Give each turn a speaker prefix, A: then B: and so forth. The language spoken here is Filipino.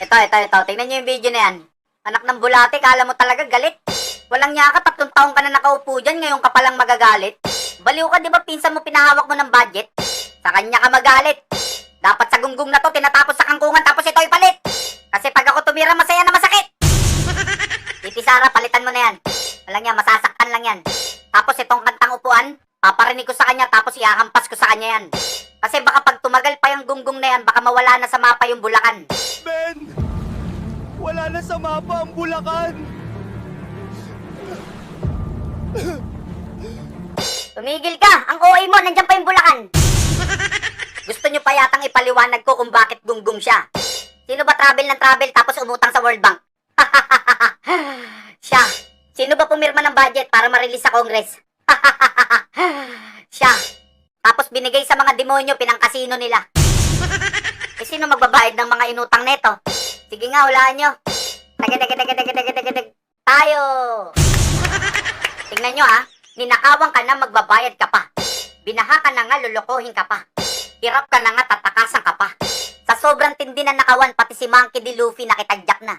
A: Ito. Tingnan nyo yung video na yan. Anak ng bulate, kala mo talaga galit. Walang niya ka, 3 taong ka na nakaupo dyan, ngayon ka palang magagalit. Baliw ka, di ba pinsan mo pinahawak mo ng budget? Sa kanya ka magalit. Dapat sa gunggong na to, tinatapos sa kangkungan, tapos ito ipalit. Kasi pag ako tumira, masaya na masakit. Titi Sara, palitan mo na yan. Walang yan, masasaktan lang yan. Tapos itong kantang upuan, paparinig ko sa kanya, tapos ihahampas ko sa kanya yan. Kasi baka pag tumagal pa yung gunggong na yan, baka mawala na sa mapa yung Bulacan.
B: Ben! Wala na sa mapa ang Bulacan!
A: Tumigil ka! Ang OA mo, nandyan pa yung Bulacan. Gusto nyo pa yatang ipaliwanag ko kung bakit gunggong siya. Sino ba travel ng travel tapos umutang sa World Bank? Siya. Sino ba pumirma ng budget para ma-release sa Congress? Siya. Tapos binigay sa mga demonyo, pinangkasino nila. Eh, sino magbabayad ng mga inutang neto? Sige nga, hulaan nyo. Taga. Tayo. Tingnan nyo ha. Ninakawang ka na, magbabayad ka pa. Binaha ka na nga, lulukohin ka pa. Hirap ka na nga, tatakasan ka pa. Sa sobrang tindi na nakawan, pati si Monkey D. Luffy nakitagyak na.